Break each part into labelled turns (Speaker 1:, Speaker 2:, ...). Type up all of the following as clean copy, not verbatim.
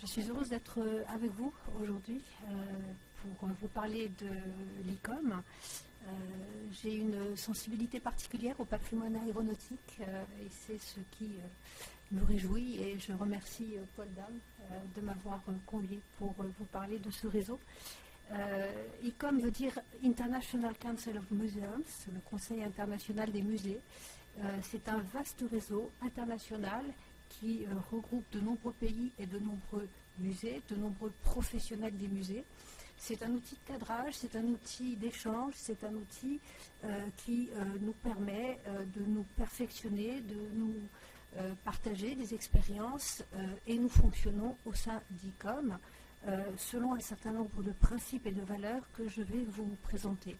Speaker 1: Je suis heureuse d'être avec vous aujourd'hui pour vous parler de l'ICOM. J'ai une sensibilité particulière au patrimoine aéronautique et c'est ce qui me réjouit et je remercie Paul Dam de m'avoir convié pour vous parler de ce réseau. ICOM veut dire International Council of Museums, le Conseil international des musées. C'est un vaste réseau international qui regroupe de nombreux pays et de nombreux musées, de nombreux professionnels des musées. C'est un outil de cadrage, c'est un outil d'échange, c'est un outil qui nous permet de nous perfectionner, de nous partager des expériences et nous fonctionnons au sein d'ICOM selon un certain nombre de principes et de valeurs que je vais vous présenter.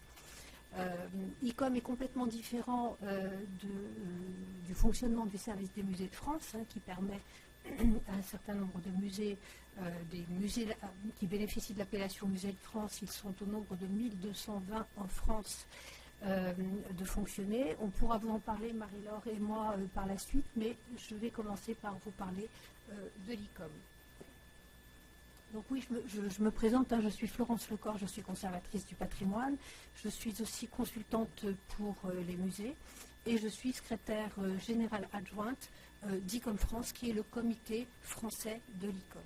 Speaker 1: ICOM est complètement différent du fonctionnement du service des musées de France, qui permet à un certain nombre de musées, des musées qui bénéficient de l'appellation Musée de France, ils sont au nombre de 1220 en France, de fonctionner. On pourra vous en parler, Marie-Laure et moi, par la suite, mais je vais commencer par vous parler de l'ICOM. Donc oui, je me présente, je suis Florence Lecor, je suis conservatrice du patrimoine, je suis aussi consultante pour les musées et je suis secrétaire générale adjointe d'ICOM France, qui est le comité français de l'ICOM.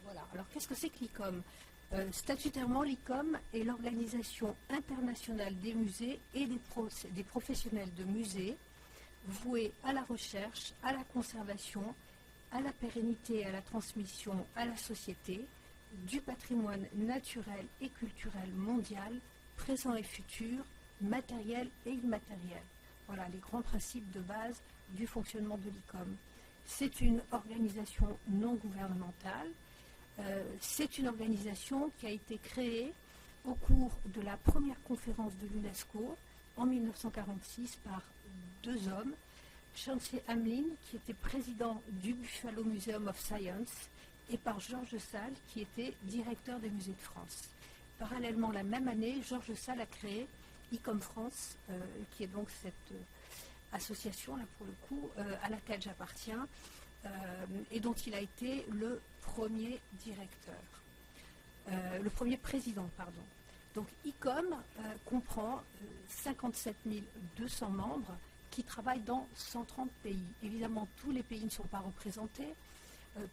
Speaker 1: Voilà, alors qu'est-ce que c'est que l'ICOM ? Statutairement, l'ICOM est l'organisation internationale des musées et des professionnels de musées voués à la recherche, à la conservation, à la pérennité et à la transmission à la société du patrimoine naturel et culturel mondial, présent et futur, matériel et immatériel. Voilà les grands principes de base du fonctionnement de l'ICOM. C'est une organisation non gouvernementale. C'est une organisation qui a été créée au cours de la première conférence de l'UNESCO en 1946 par deux hommes, Chauncey Hamlin, qui était président du Buffalo Museum of Science, et par Georges Salle, qui était directeur des musées de France. Parallèlement, la même année, Georges Salle a créé ICOM France, qui est donc cette association, là pour le coup, à laquelle j'appartiens, et dont il a été le premier directeur, le premier président, pardon. Donc ICOM comprend 57 200 membres qui travaillent dans 130 pays. Évidemment, tous les pays ne sont pas représentés.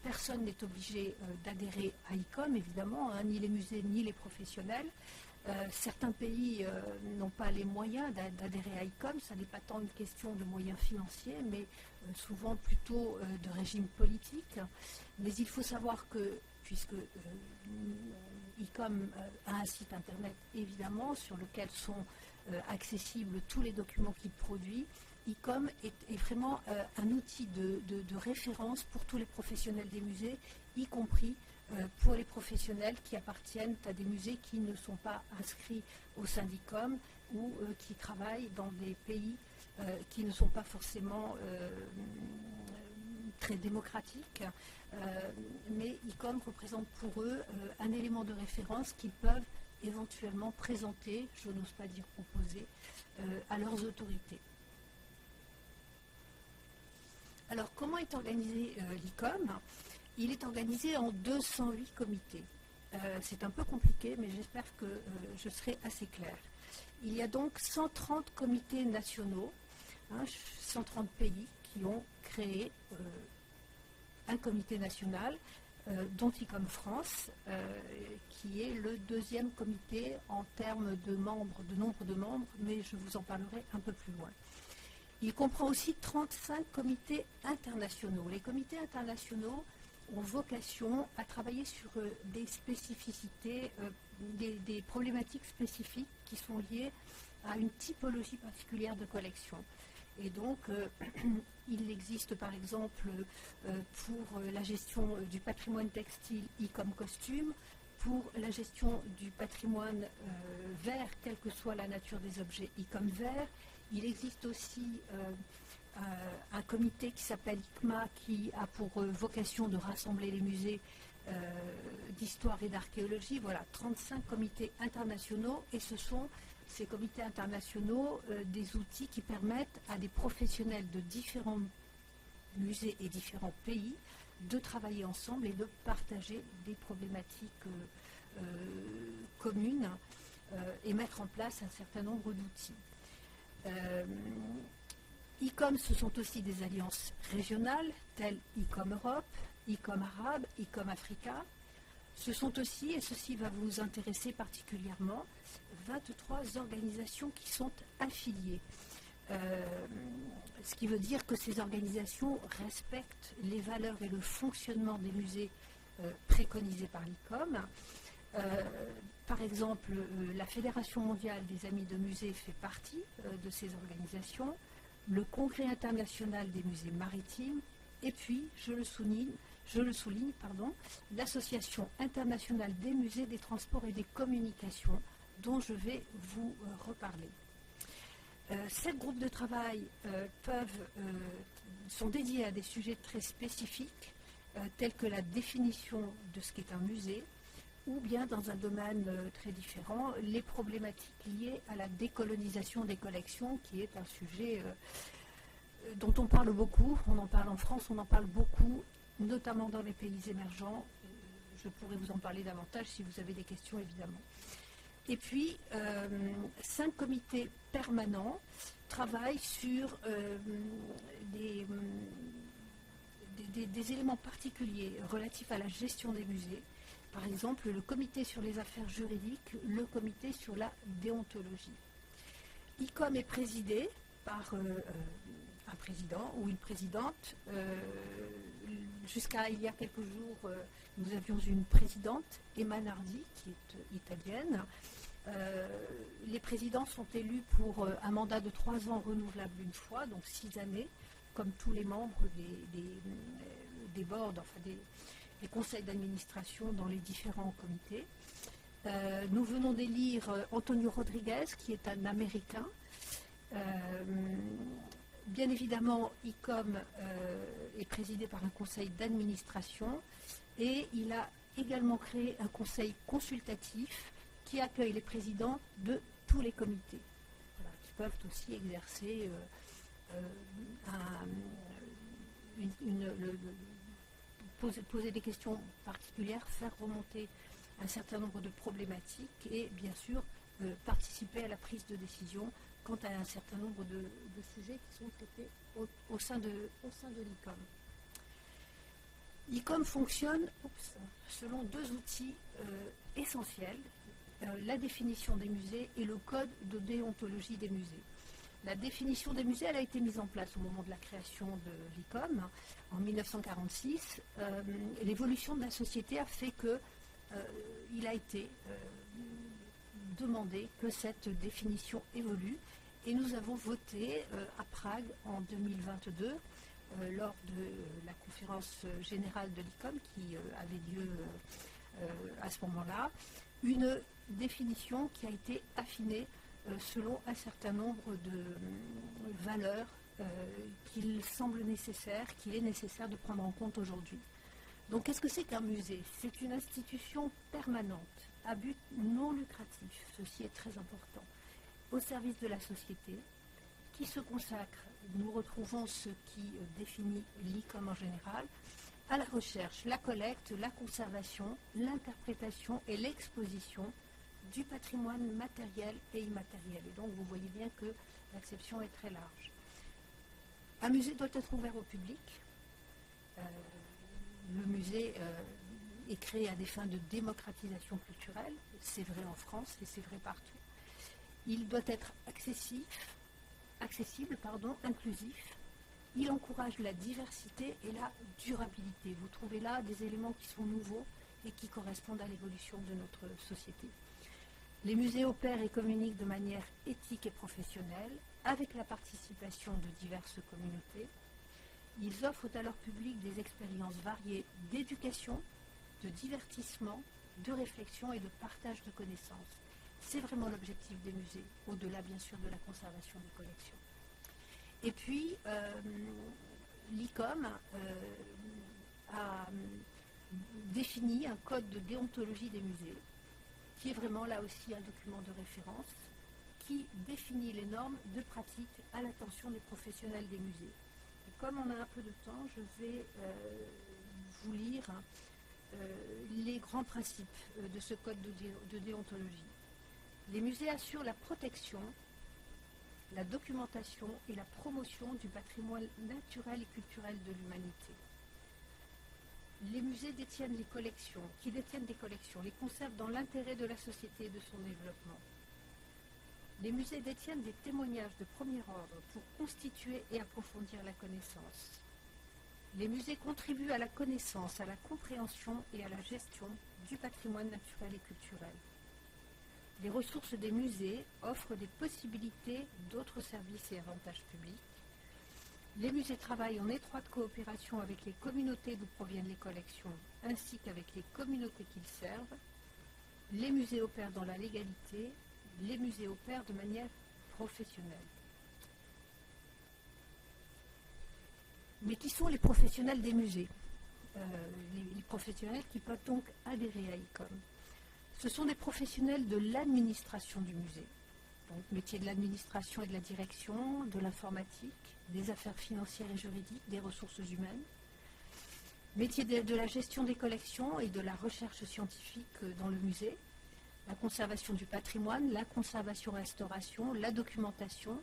Speaker 1: Personne n'est obligé d'adhérer à ICOM, évidemment, ni les musées ni les professionnels. Certains pays n'ont pas les moyens d'adhérer à ICOM. Ça n'est pas tant une question de moyens financiers, mais souvent plutôt de régime politique. Mais il faut savoir que, puisque ICOM a un site internet, évidemment, sur lequel sont accessibles tous les documents qu'il produit, ICOM est vraiment un outil de référence pour tous les professionnels des musées, y compris pour les professionnels qui appartiennent à des musées qui ne sont pas inscrits au sein d'ICOM ou qui travaillent dans des pays qui ne sont pas forcément très démocratiques. Mais ICOM représente pour eux un élément de référence qu'ils peuvent éventuellement présenter, je n'ose pas dire proposer, à leurs autorités. Alors, comment est organisé l'ICOM ? Il est organisé en 208 comités. C'est un peu compliqué, mais j'espère que je serai assez claire. Il y a donc 130 comités nationaux, 130 pays qui ont créé un comité national, dont ICOM France, qui est le deuxième comité en termes de membres, de nombre de membres, mais je vous en parlerai un peu plus loin. Il comprend aussi 35 comités internationaux. Les comités internationaux ont vocation à travailler sur des spécificités, des problématiques spécifiques qui sont liées à une typologie particulière de collection. Et donc, il existe par exemple pour la gestion du patrimoine textile ICOM Costume, pour la gestion du patrimoine vert, quelle que soit la nature des objets, ICOM Vert. Il existe aussi un comité qui s'appelle ICMA, qui a pour vocation de rassembler les musées d'histoire et d'archéologie. Voilà, 35 comités internationaux, et ce sont ces comités internationaux des outils qui permettent à des professionnels de différents musées et différents pays de travailler ensemble et de partager des problématiques communes et mettre en place un certain nombre d'outils. ICOM, ce sont aussi des alliances régionales, telles ICOM Europe, ICOM Arabe, ICOM Africa. Ce sont aussi, et ceci va vous intéresser particulièrement, 23 organisations qui sont affiliées. Ce qui veut dire que ces organisations respectent les valeurs et le fonctionnement des musées préconisés par l'ICOM. Par exemple, la Fédération mondiale des amis de musées fait partie de ces organisations, le Congrès international des musées maritimes, et puis, je le souligne, l'Association internationale des musées, des transports et des communications, dont je vais vous reparler. Ces groupes de travail sont dédiés à des sujets très spécifiques, tels que la définition de ce qu'est un musée, ou bien dans un domaine très différent, les problématiques liées à la décolonisation des collections, qui est un sujet dont on parle beaucoup. On en parle en France, on en parle beaucoup, notamment dans les pays émergents. Je pourrais vous en parler davantage si vous avez des questions, évidemment. Et puis, 5 comités permanents travaillent sur des éléments particuliers relatifs à la gestion des musées. Par exemple, le comité sur les affaires juridiques, le comité sur la déontologie. ICOM est présidé par un président ou une présidente. Jusqu'à il y a quelques jours, nous avions une présidente, Emma Nardi, qui est italienne. Les présidents sont élus pour un mandat de 3 ans renouvelable une fois, donc 6 années, comme tous les membres des boards, enfin des conseils d'administration dans les différents comités. Nous venons d'élire Antonio Rodriguez, qui est un Américain. Bien évidemment, ICOM est présidé par un conseil d'administration et il a également créé un conseil consultatif qui accueille les présidents de tous les comités, voilà, qui peuvent aussi exercer poser des questions particulières, faire remonter un certain nombre de problématiques et bien sûr participer à la prise de décision quant à un certain nombre de sujets qui sont traités au sein de l'ICOM. L'ICOM fonctionne selon 2 outils essentiels, la définition des musées et le code de déontologie des musées. La définition des musées, elle a été mise en place au moment de la création de l'ICOM en 1946. L'évolution de la société a fait qu'il a été demandé que cette définition évolue et nous avons voté à Prague en 2022 lors de la conférence générale de l'ICOM qui avait lieu à ce moment-là, une définition qui a été affinée selon un certain nombre de valeurs qu'il semble nécessaire, qu'il est nécessaire de prendre en compte aujourd'hui. Donc, qu'est-ce que c'est qu'un musée? C'est une institution permanente, à but non lucratif, ceci est très important, au service de la société, qui se consacre, nous retrouvons ce qui définit l'ICOM en général, à la recherche, la collecte, la conservation, l'interprétation et l'exposition du patrimoine matériel et immatériel. Et donc, vous voyez bien que l'acception est très large. Un musée doit être ouvert au public. Le musée est créé à des fins de démocratisation culturelle. C'est vrai en France et c'est vrai partout. Il doit être accessible, inclusif. Il encourage la diversité et la durabilité. Vous trouvez là des éléments qui sont nouveaux et qui correspondent à l'évolution de notre société. Les musées opèrent et communiquent de manière éthique et professionnelle avec la participation de diverses communautés. Ils offrent à leur public des expériences variées d'éducation, de divertissement, de réflexion et de partage de connaissances. C'est vraiment l'objectif des musées, au-delà bien sûr de la conservation des collections. Et puis, l'ICOM a défini un code de déontologie des musées, qui est vraiment là aussi un document de référence, qui définit les normes de pratique à l'attention des professionnels des musées. Et comme on a un peu de temps, je vais les grands principes de ce code de déontologie. Les musées assurent la protection, la documentation et la promotion du patrimoine naturel et culturel de l'humanité. Les musées détiennent des collections, les conservent dans l'intérêt de la société et de son développement. Les musées détiennent des témoignages de premier ordre pour constituer et approfondir la connaissance. Les musées contribuent à la connaissance, à la compréhension et à la gestion du patrimoine naturel et culturel. Les ressources des musées offrent des possibilités d'autres services et avantages publics. Les musées travaillent en étroite coopération avec les communautés d'où proviennent les collections, ainsi qu'avec les communautés qu'ils servent. Les musées opèrent dans la légalité, les musées opèrent de manière professionnelle. Mais qui sont les professionnels des musées les professionnels qui peuvent donc adhérer à ICOM. Ce sont des professionnels de l'administration du musée, donc métier de l'administration et de la direction, de l'informatique, des affaires financières et juridiques, des ressources humaines, métier de la gestion des collections et de la recherche scientifique dans le musée, la conservation du patrimoine, la conservation-restauration, la documentation,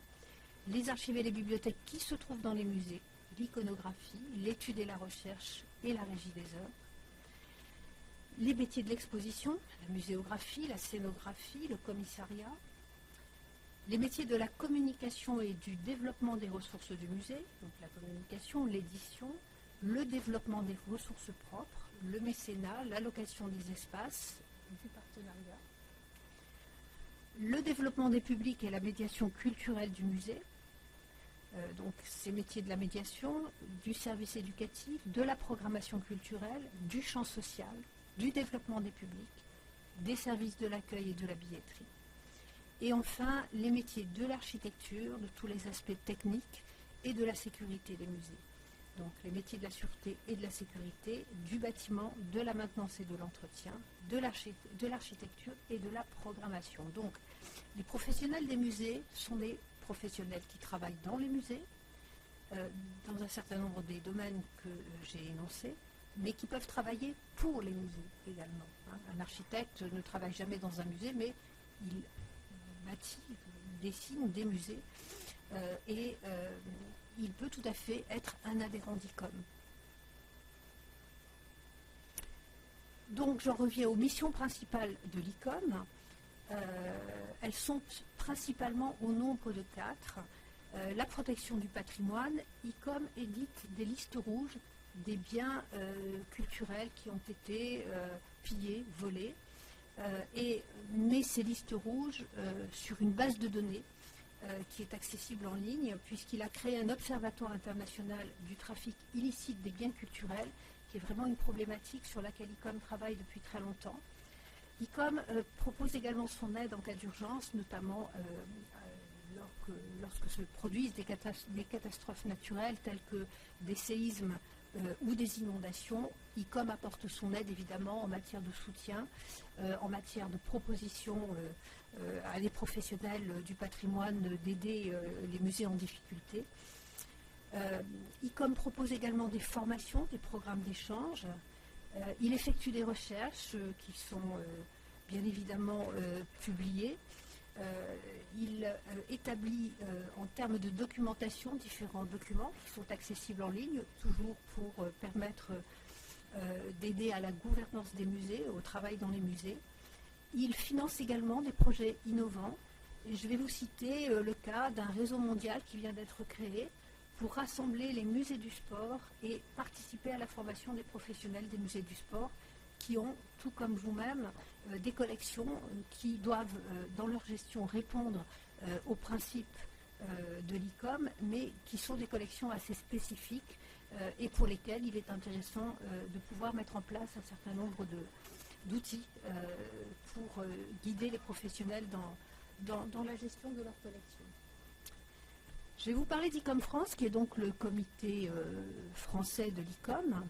Speaker 1: les archives et les bibliothèques qui se trouvent dans les musées, l'iconographie, l'étude et la recherche et la régie des œuvres, les métiers de l'exposition, la muséographie, la scénographie, le commissariat, les métiers de la communication et du développement des ressources du musée, donc la communication, l'édition, le développement des ressources propres, le mécénat, l'allocation des espaces, du partenariat, le développement des publics et la médiation culturelle du musée, donc ces métiers de la médiation, du service éducatif, de la programmation culturelle, du champ social, du développement des publics, des services de l'accueil et de la billetterie. Et enfin, les métiers de l'architecture, de tous les aspects techniques et de la sécurité des musées. Donc les métiers de la sûreté et de la sécurité, du bâtiment, de la maintenance et de l'entretien, de l'architecture et de la programmation. Donc les professionnels des musées sont des professionnels qui travaillent dans les musées, dans un certain nombre des domaines que j'ai énoncés, mais qui peuvent travailler pour les musées également. Un architecte ne travaille jamais dans un musée, mais il bâtit, dessine des musées, et il peut tout à fait être un adhérent d'ICOM. Donc j'en reviens aux missions principales de l'ICOM. Elles sont principalement au nombre de 4. La protection du patrimoine. ICOM édite des listes rouges des biens culturels qui ont été pillés, volés, et met ces listes rouges sur une base de données qui est accessible en ligne, puisqu'il a créé un observatoire international du trafic illicite des biens culturels, qui est vraiment une problématique sur laquelle ICOM travaille depuis très longtemps. ICOM propose également son aide en cas d'urgence, notamment lorsque se produisent des catastrophes naturelles telles que des séismes ou des inondations. ICOM apporte son aide évidemment en matière de soutien, en matière de proposition à des professionnels du patrimoine d'aider les musées en difficulté. ICOM propose également des formations, des programmes d'échange. Il effectue des recherches qui sont bien évidemment publiées. Il établit en termes de documentation différents documents qui sont accessibles en ligne, toujours pour permettre d'aider à la gouvernance des musées, au travail dans les musées. Il finance également des projets innovants. Et je vais vous citer le cas d'un réseau mondial qui vient d'être créé pour rassembler les musées du sport et participer à la formation des professionnels des musées du sport qui ont, tout comme vous-même, des collections qui doivent, dans leur gestion, répondre aux principes de l'ICOM, mais qui sont des collections assez spécifiques et pour lesquelles il est intéressant de pouvoir mettre en place un certain nombre d'outils pour guider les professionnels dans la gestion de leur collection. Je vais vous parler d'ICOM France, qui est donc le comité français de l'ICOM.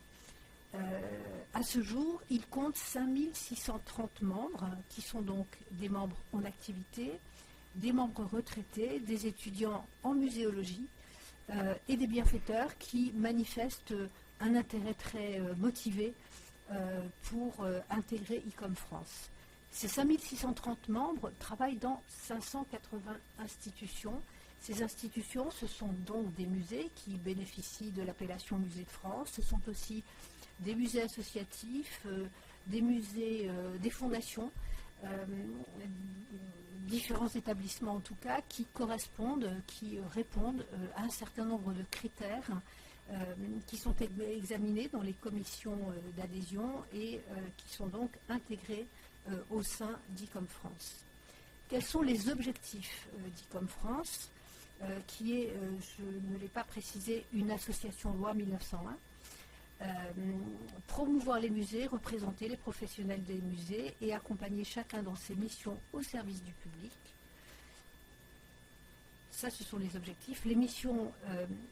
Speaker 1: À ce jour, il compte 5630 membres, qui sont donc des membres en activité, des membres retraités, des étudiants en muséologie et des bienfaiteurs qui manifestent un intérêt très motivé pour intégrer ICOM France. Ces 5630 membres travaillent dans 580 institutions. Ces institutions, ce sont donc des musées qui bénéficient de l'appellation Musée de France. Ce sont aussi des musées associatifs, des musées, des fondations, différents établissements en tout cas, qui correspondent, qui répondent à un certain nombre de critères qui sont examinés dans les commissions d'adhésion et qui sont donc intégrés au sein d'ICOM France. Quels sont les objectifs d'ICOM France, qui est, je ne l'ai pas précisé, une association loi 1901, promouvoir les musées, représenter les professionnels des musées et accompagner chacun dans ses missions au service du public. Ça, ce sont les objectifs. Les missions,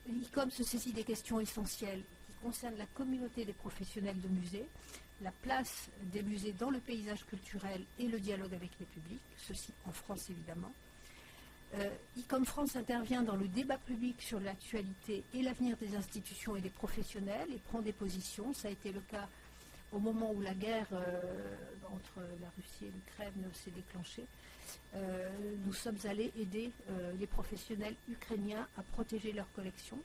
Speaker 1: ICOM se saisit des questions essentielles qui concernent la communauté des professionnels de musées, la place des musées dans le paysage culturel et le dialogue avec les publics, ceci en France évidemment. ICOM France intervient dans le débat public sur l'actualité et l'avenir des institutions et des professionnels et prend des positions. Ça a été le cas au moment où la guerre entre la Russie et l'Ukraine s'est déclenchée. Nous sommes allés aider les professionnels ukrainiens à protéger leurs collections.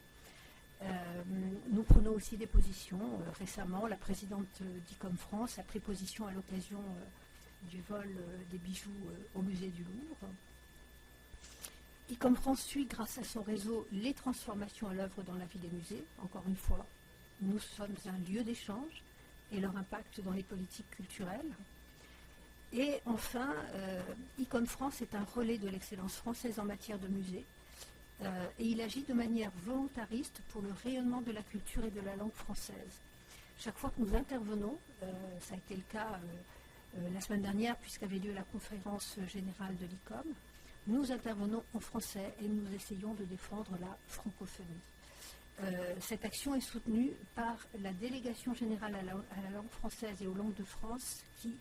Speaker 1: Nous prenons aussi des positions. Récemment, la présidente d'ICOM France a pris position à l'occasion du vol des bijoux au musée du Louvre. ICOM France suit, grâce à son réseau, les transformations à l'œuvre dans la vie des musées. Encore une fois, nous sommes un lieu d'échange et leur impact dans les politiques culturelles. Et enfin, ICOM France est un relais de l'excellence française en matière de musée. Et il agit de manière volontariste pour le rayonnement de la culture et de la langue française. Chaque fois que nous intervenons, ça a été le cas la semaine dernière puisqu'avait lieu la conférence générale de l'ICOM, nous intervenons en français et nous essayons de défendre la francophonie. Cette action est soutenue par la délégation générale à la langue française et aux langues de France qui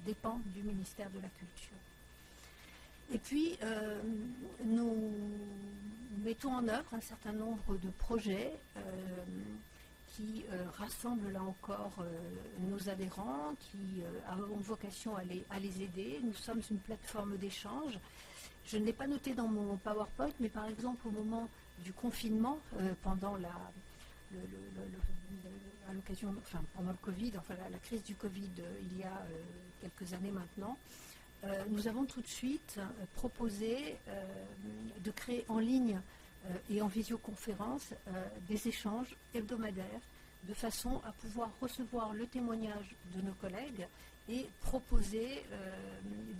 Speaker 1: dépend du ministère de la Culture. Et puis, nous mettons en œuvre un certain nombre de projets qui rassemblent là encore nos adhérents, qui ont vocation à les aider. Nous sommes une plateforme d'échange. Je ne l'ai pas noté dans mon PowerPoint, mais par exemple au moment du confinement, pendant à l'occasion, enfin pendant le Covid, enfin la crise du Covid il y a quelques années maintenant, nous avons tout de suite proposé de créer en ligne et en visioconférence des échanges hebdomadaires de façon à pouvoir recevoir le témoignage de nos collègues et proposer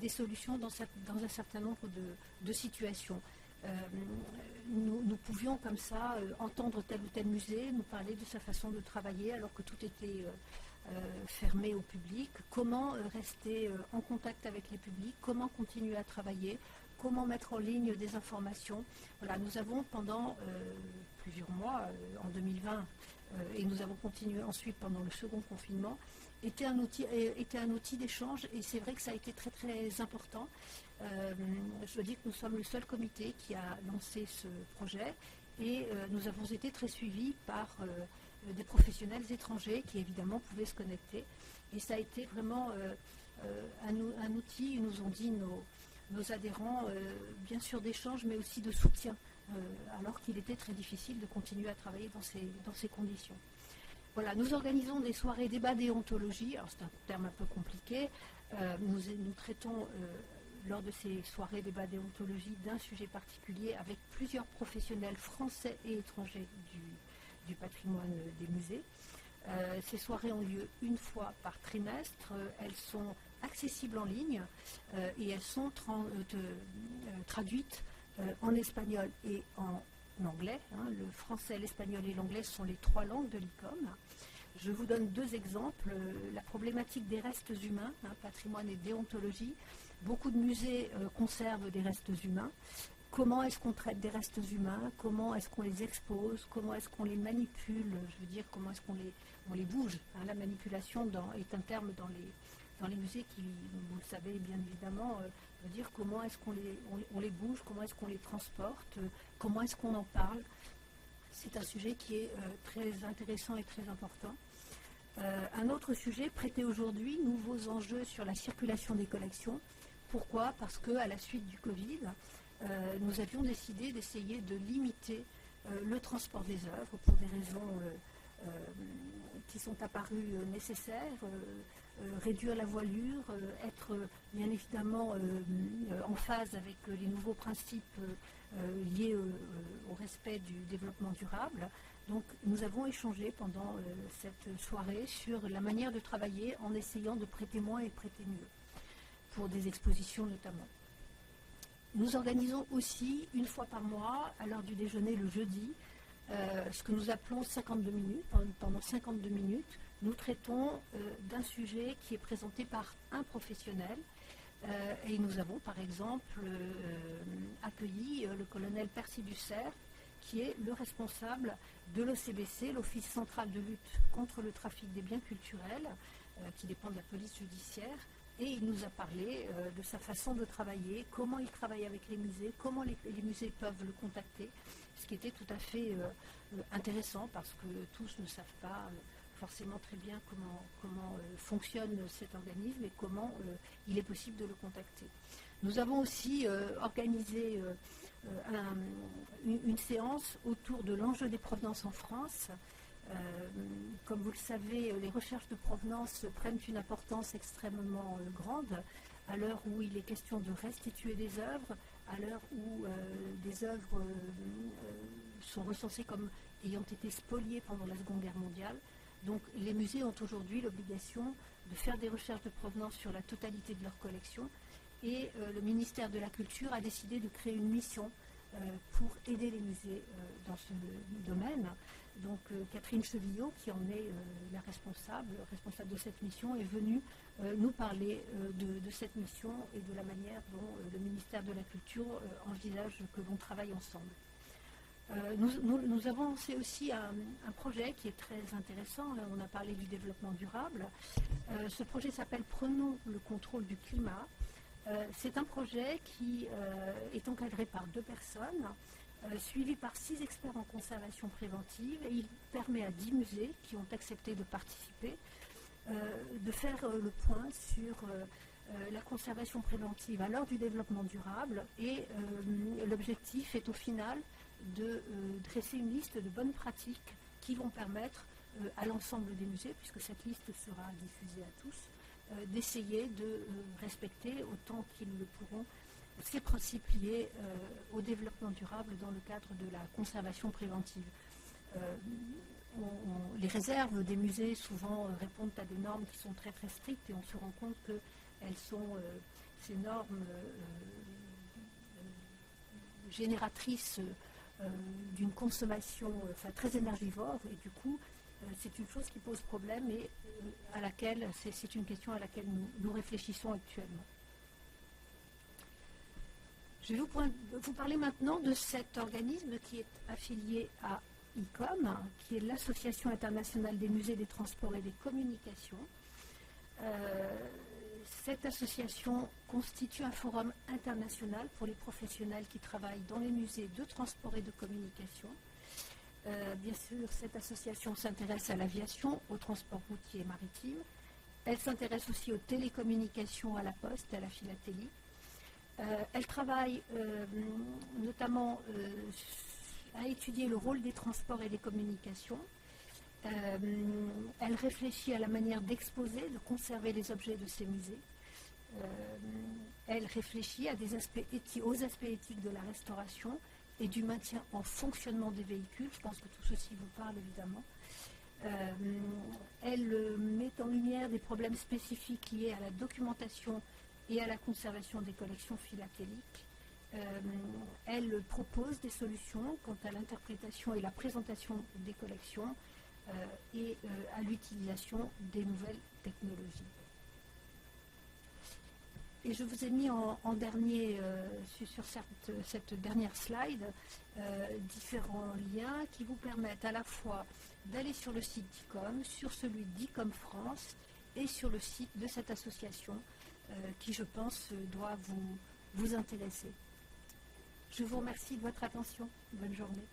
Speaker 1: des solutions dans un certain nombre de situations. Nous pouvions comme ça entendre tel ou tel musée nous parler de sa façon de travailler alors que tout était fermé au public, comment rester en contact avec les publics, comment continuer à travailler, comment mettre en ligne des informations. Voilà, nous avons pendant plusieurs mois, en 2020, et nous avons continué ensuite pendant le second confinement, était un outil d'échange et c'est vrai que ça a été très très important. Je dois dire que nous sommes le seul comité qui a lancé ce projet et nous avons été très suivis par des professionnels étrangers qui évidemment pouvaient se connecter et ça a été vraiment un outil, ils nous ont dit nos adhérents, bien sûr d'échange mais aussi de soutien alors qu'il était très difficile de continuer à travailler dans ces conditions. Voilà, nous organisons des soirées débats déontologie, alors c'est un terme un peu compliqué, nous traitons lors de ces soirées débats déontologie d'un sujet particulier avec plusieurs professionnels français et étrangers du patrimoine des musées. Ces soirées ont lieu une fois par trimestre, elles sont accessibles en ligne et elles sont traduites en espagnol et en anglais. Le français, l'espagnol et l'anglais sont les trois langues de l'ICOM. Je vous donne deux exemples. La problématique des restes humains, patrimoine et déontologie. Beaucoup de musées conservent des restes humains. Comment est-ce qu'on traite des restes humains? Comment est-ce qu'on les expose? Comment est-ce qu'on les manipule? Je veux dire, comment est-ce qu'on les bouge? La manipulation est un terme dans les musées qui, vous le savez bien évidemment, veut dire comment est-ce qu'on les bouge, comment est-ce qu'on les transporte, comment est-ce qu'on en parle. C'est un sujet qui est très intéressant et très important. Un autre sujet, prêté aujourd'hui, nouveaux enjeux sur la circulation des collections. Pourquoi? Parce qu'à la suite du Covid, nous avions décidé d'essayer de limiter le transport des œuvres pour des raisons qui sont apparues nécessaires, réduire la voilure, être bien évidemment en phase avec les nouveaux principes liés au respect du développement durable. Donc nous avons échangé pendant cette soirée sur la manière de travailler en essayant de prêter moins et prêter mieux, pour des expositions notamment. Nous organisons aussi, une fois par mois, à l'heure du déjeuner le jeudi, ce que nous appelons 52 minutes. Pendant 52 minutes, nous traitons d'un sujet qui est présenté par un professionnel. Et nous avons par exemple accueilli le colonel Percy Dussert, qui est le responsable de l'OCBC, l'Office central de lutte contre le trafic des biens culturels, qui dépend de la police judiciaire. Et il nous a parlé de sa façon de travailler, comment il travaille avec les musées, comment les musées peuvent le contacter, ce qui était tout à fait intéressant parce que tous ne savent pas forcément très bien comment fonctionne cet organisme et comment il est possible de le contacter. Nous avons aussi organisé une séance autour de l'enjeu des provenances en France. Comme vous le savez, les recherches de provenance prennent une importance extrêmement grande à l'heure où il est question de restituer des œuvres, à l'heure où des œuvres sont recensées comme ayant été spoliées pendant la Seconde Guerre mondiale. Donc les musées ont aujourd'hui l'obligation de faire des recherches de provenance sur la totalité de leur collection et le ministère de la Culture a décidé de créer une mission pour aider les musées dans ce domaine. Donc Catherine Chevillot, qui en est la responsable de cette mission, est venue nous parler de cette mission et de la manière dont le ministère de la Culture envisage que l'on travaille ensemble. Nous avons lancé aussi un projet qui est très intéressant. On a parlé du développement durable. Ce projet s'appelle « Prenons le contrôle du climat ». C'est un projet qui est encadré par 2 personnes, suivi par 6 experts en conservation préventive, et il permet à 10 musées qui ont accepté de participer de faire le point sur la conservation préventive à l'heure du développement durable, et l'objectif est au final de dresser une liste de bonnes pratiques qui vont permettre à l'ensemble des musées, puisque cette liste sera diffusée à tous, d'essayer de respecter autant qu'ils le pourront ces principes liés au développement durable dans le cadre de la conservation préventive. Les réserves des musées souvent répondent à des normes qui sont très très strictes et on se rend compte que ces normes génératrices d'une consommation très énergivore et du coup c'est une chose qui pose problème et c'est une question à laquelle nous réfléchissons actuellement. Je vais vous parler maintenant de cet organisme qui est affilié à ICOM, qui est l'Association internationale des musées, des transports et des communications. Cette association constitue un forum international pour les professionnels qui travaillent dans les musées de transport et de communication. Bien sûr, cette association s'intéresse à l'aviation, au transport routier et maritime. Elle s'intéresse aussi aux télécommunications, à la poste, à la philatélie. Elle travaille notamment à étudier le rôle des transports et des communications. Elle réfléchit à la manière d'exposer, de conserver les objets de ces musées. Elle réfléchit aux aspects éthiques de la restauration et du maintien en fonctionnement des véhicules. Je pense que tout ceci vous parle évidemment. Elle met en lumière des problèmes spécifiques liés à la documentation et à la conservation des collections philatéliques. Elle propose des solutions quant à l'interprétation et la présentation des collections et à l'utilisation des nouvelles technologies. Et je vous ai mis en dernier, sur cette dernière slide, différents liens qui vous permettent à la fois d'aller sur le site d'ICOM, sur celui d'ICOM France et sur le site de cette association qui, je pense, doit vous intéresser. Je vous remercie de votre attention. Bonne journée.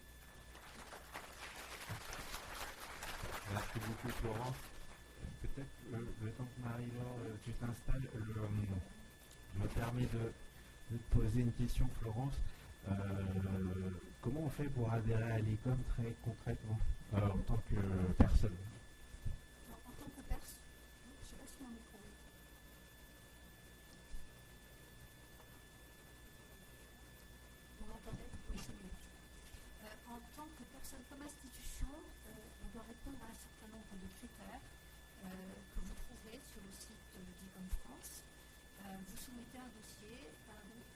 Speaker 2: Merci beaucoup, Florence. peut-être le temps que Marie-Laure, tu t'installes, me permet de te poser une question, Florence. Comment on fait pour adhérer à l'ICOM très concrètement en tant que personne?
Speaker 1: En tant que personne, je ne sais pas si mon micro est. Vous m'entendez? Oui, c'est mieux. En tant que personne, comme institution, on doit répondre à un certain nombre de critères que vous trouverez sur le site d'ICOM France. Vous soumettez un dossier.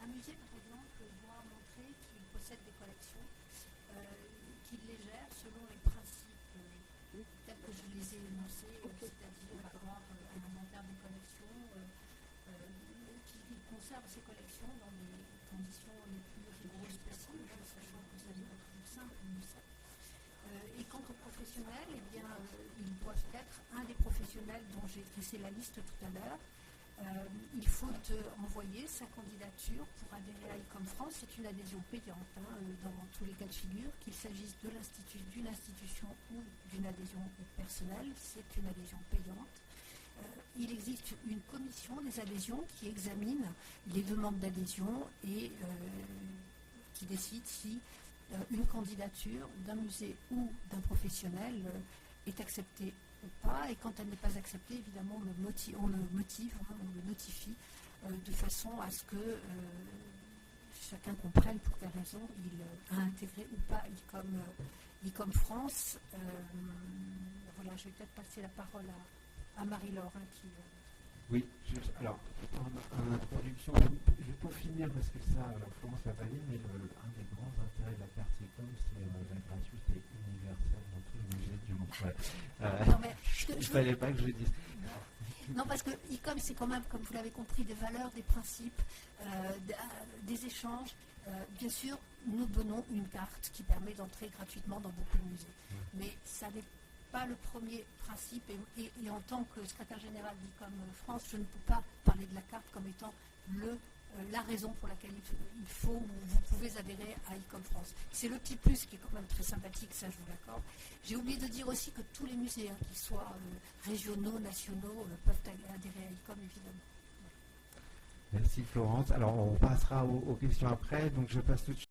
Speaker 1: Un musée, par exemple, doit montrer qu'il possède des collections, qu'il les gère selon les principes tels que je les ai énoncés, c'est-à-dire avoir un inventaire des collections, qu'il conserve ses collections dans des conditions les plus rigoureuses possibles, sachant que ça n'est pas toujours simple, mais ça. Et quant aux professionnels, eh bien, ils doivent être un des professionnels dont j'ai dressé la liste tout à l'heure. Il faut envoyer sa candidature pour adhérer à ICOM France. C'est une adhésion payante dans tous les cas de figure, qu'il s'agisse d'une institution ou d'une adhésion personnelle, c'est une adhésion payante. Il existe une commission des adhésions qui examine les demandes d'adhésion et qui décide si une candidature d'un musée ou d'un professionnel est acceptée ou pas, et quand elle n'est pas acceptée, évidemment, on le notifie de façon à ce que chacun comprenne pour quelle raison il a intégré ou pas ICOM France. Voilà, je vais peut-être passer la parole à Marie-Laure qui...
Speaker 2: Oui, alors, en introduction, je vais pas finir parce que ça, Florence va pas dire, mais un des grands intérêts de la carte ICOM, c'est la gratuité universelle dans tous les musées du monde. Ouais.
Speaker 1: Non, mais
Speaker 2: il ne fallait pas que je le dise.
Speaker 1: Non, parce que ICOM, c'est quand même, comme vous l'avez compris, des valeurs, des principes, des échanges. Bien sûr, nous donnons une carte qui permet d'entrer gratuitement dans beaucoup de musées. Mais ça n'est pas le premier principe, et en tant que secrétaire général d'ICOM France, je ne peux pas parler de la carte comme étant la raison pour laquelle vous pouvez adhérer à ICOM France. C'est le petit plus qui est quand même très sympathique, ça je vous l'accorde. J'ai oublié de dire aussi que tous les musées, qu'ils soient régionaux, nationaux, peuvent adhérer à ICOM, évidemment.
Speaker 2: Merci Florence. Alors on passera aux questions après, donc je passe tout de suite.